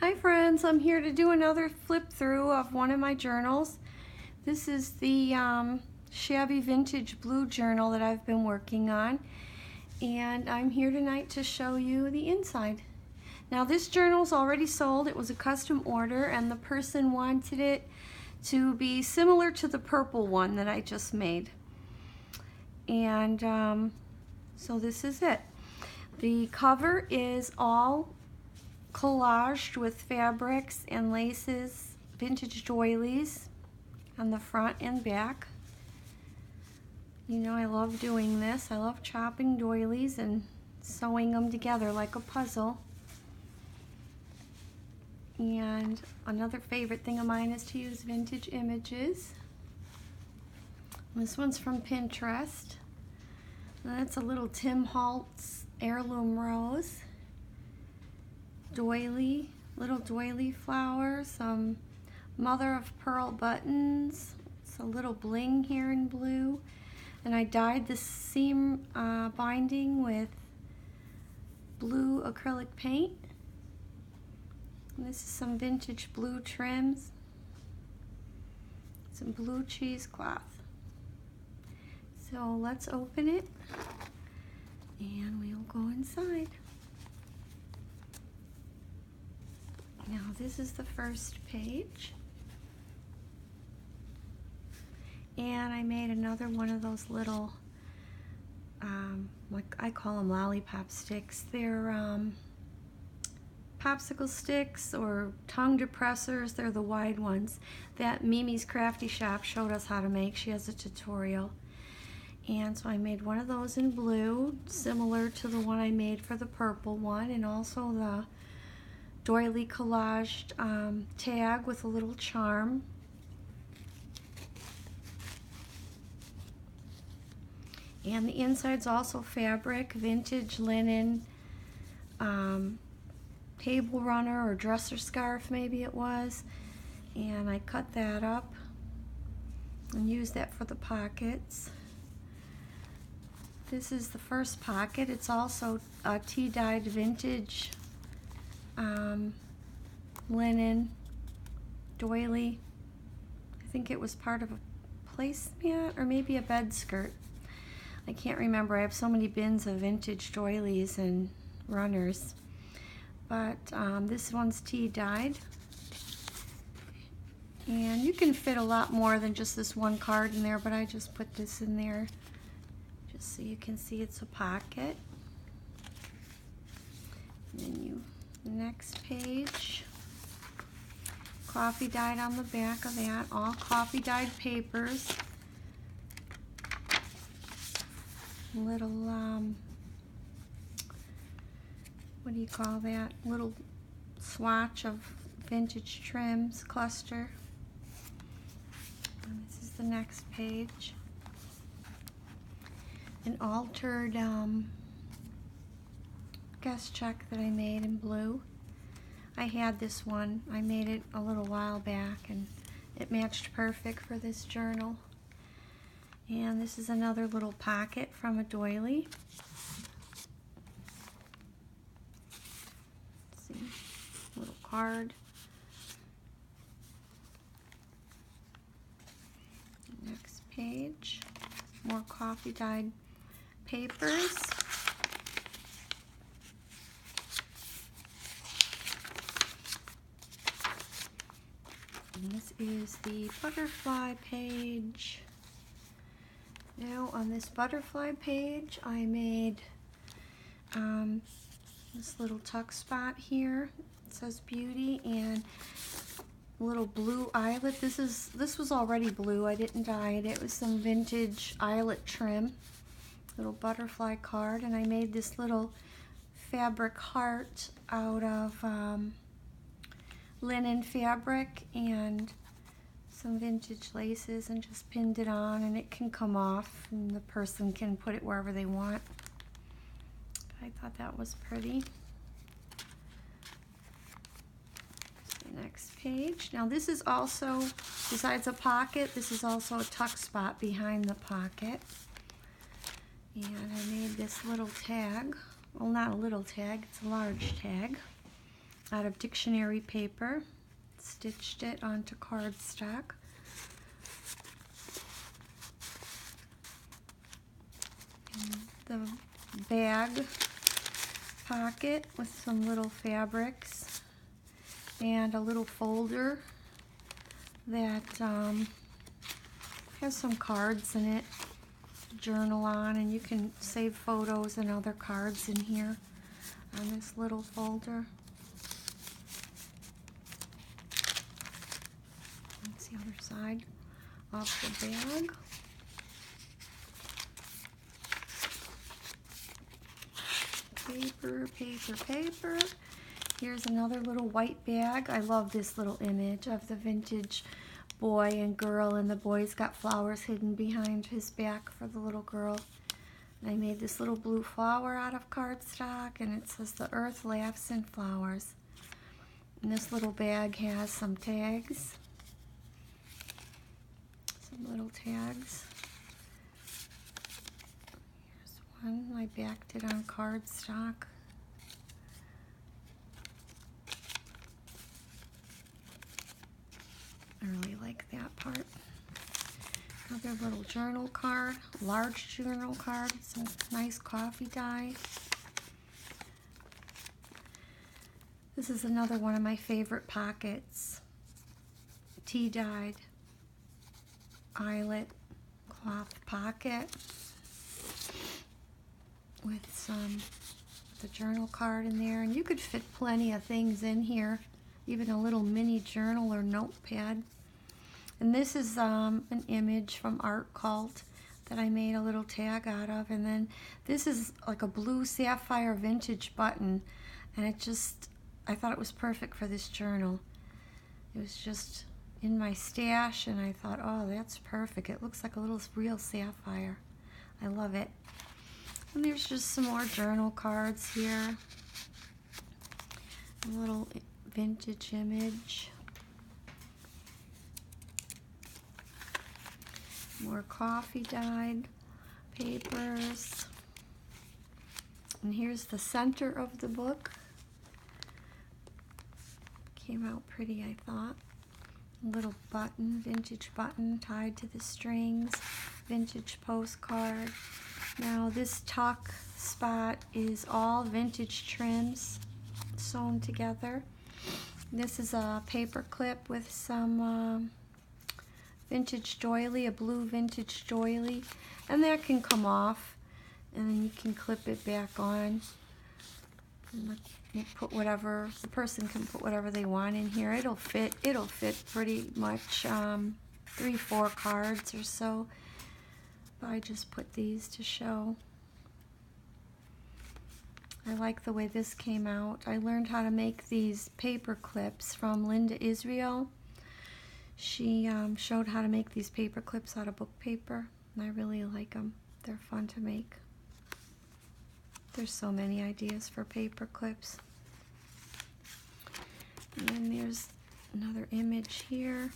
Hi friends, I'm here to do another flip through of one of my journals. This is the Shabby Vintage Blue journal that I've been working on, and I'm here tonight to show you the inside. Now this journal's already sold. It was a custom order and the person wanted it to be similar to the purple one that I just made. And so this is it. The cover is all collaged with fabrics and laces, vintage doilies on the front and back. You know, I love doing this. I love chopping doilies and sewing them together like a puzzle. And another favorite thing of mine is to use vintage images. This one's from Pinterest. And that's a little Tim Holtz heirloom rose. Doily, little doily flower, some mother of pearl buttons. It's a little bling here in blue. And I dyed the seam binding with blue acrylic paint. And this is some vintage blue trims. Some blue cheesecloth. So let's open it and we'll go inside. Now this is the first page, and I made another one of those little, like I call them lollipop sticks. They're popsicle sticks or tongue depressors. They're the wide ones that Mimi's Crafty Shop showed us how to make. She has a tutorial. And so I made one of those in blue, similar to the one I made for the purple one, and also the doily collaged tag with a little charm. And the inside's also fabric, vintage linen, table runner or dresser scarf maybe it was. And I cut that up and used that for the pockets. This is the first pocket. It's also a tea-dyed vintage linen doily. I think it was part of a placemat or maybe a bed skirt. I can't remember. I have so many bins of vintage doilies and runners. But this one's tea dyed. And you can fit a lot more than just this one card in there, but I just put this in there just so you can see it's a pocket. And then the next page, coffee dyed on the back of that, all coffee dyed papers. Little, what do you call that? Little swatch of vintage trims, cluster. And this is the next page. An altered guest check that I made in blue. I had this one. I made it a little while back and it matched perfect for this journal. And this is another little pocket from a doily. Let's see, little card. Next page, more coffee dyed papers. And this is the butterfly page. Now on this butterfly page I made this little tuck spot here. It says beauty and a little blue eyelet. This was already blue. I didn't dye it. It was some vintage eyelet trim. Little butterfly card, and I made this little fabric heart out of linen fabric and some vintage laces and just pinned it on, and it can come off and the person can put it wherever they want. I thought that was pretty. The next page. Now this is also, besides a pocket, this is also a tuck spot behind the pocket. And I made this little tag. Well, not a little tag, it's a large tag. out of dictionary paper. Stitched it onto cardstock. And the bag pocket with some little fabrics and a little folder that has some cards in it to journal on, and you can save photos and other cards in here on this little folder. That's the other side of the bag. Paper, paper, paper. Here's another little white bag. I love this little image of the vintage boy and girl, and the boy's got flowers hidden behind his back for the little girl. And I made this little blue flower out of cardstock, and it says "The earth laughs in flowers." And this little bag has some tags. Some little tags. Here's one. I backed it on cardstock. I really like that part. Another little journal card, large journal card, some nice coffee dye. This is another one of my favorite pockets. Tea dyed eyelet cloth pocket with the journal card in there, and you could fit plenty of things in here, even a little mini journal or notepad. And this is an image from Art Cult that I made a little tag out of, and then this is like a blue sapphire vintage button, and I thought it was perfect for this journal. It was just in my stash, and I thought, oh, that's perfect. It looks like a little real sapphire. I love it. And there's just some more journal cards here. A little vintage image. More coffee dyed papers. And here's the center of the book. Came out pretty, I thought. A little button, vintage button tied to the strings. Vintage postcard. Now this tuck spot is all vintage trims sewn together. This is a paper clip with some vintage doily, a blue vintage doily, and that can come off, and then you can clip it back on. And you put whatever, the person can put whatever they want in here. It'll fit pretty much 3-4 cards or so. But I just put these to show. I like the way this came out. I learned how to make these paper clips from Linda Israel. She showed how to make these paper clips out of book paper, and I really like them. They're fun to make. There's so many ideas for paper clips. And then there's another image here.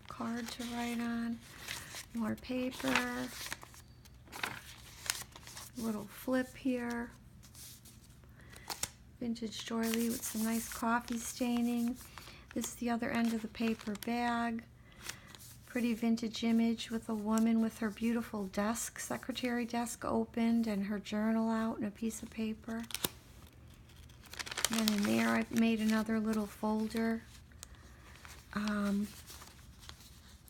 Card to write on. More paper. Little flip here. Vintage doily with some nice coffee staining. This is the other end of the paper bag. Pretty vintage image with a woman with her beautiful desk, secretary desk opened, and her journal out and a piece of paper. And in there I've made another little folder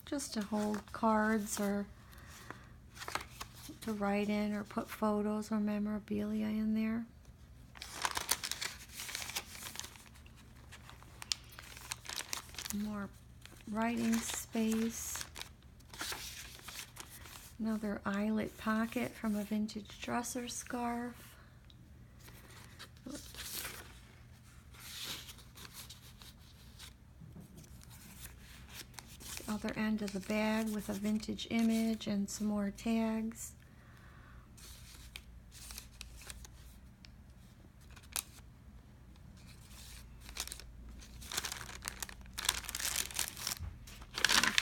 just to hold cards or to write in or put photos or memorabilia in there. More writing space. Another eyelet pocket from a vintage dresser scarf. The other end of the bag with a vintage image and some more tags.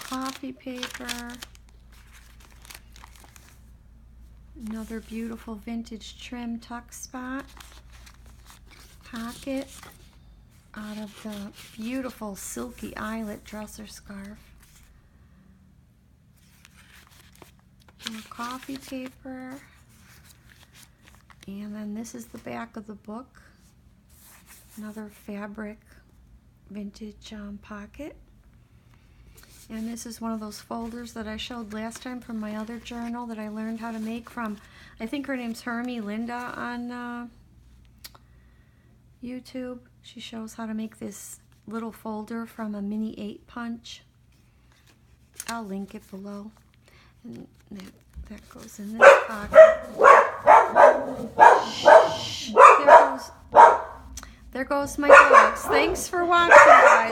Coffee paper. Another beautiful vintage trim tuck spot. Pocket. out of the beautiful silky eyelet dresser scarf. More coffee paper. And then this is the back of the book. Another fabric vintage pocket. And this is one of those folders that I showed last time from my other journal that I learned how to make from, I think her name's Hermie Linda on YouTube. She shows how to make this little folder from a mini 8-punch. I'll link it below. And that goes in this pocket. Shh, there goes my dogs. Thanks for watching, guys.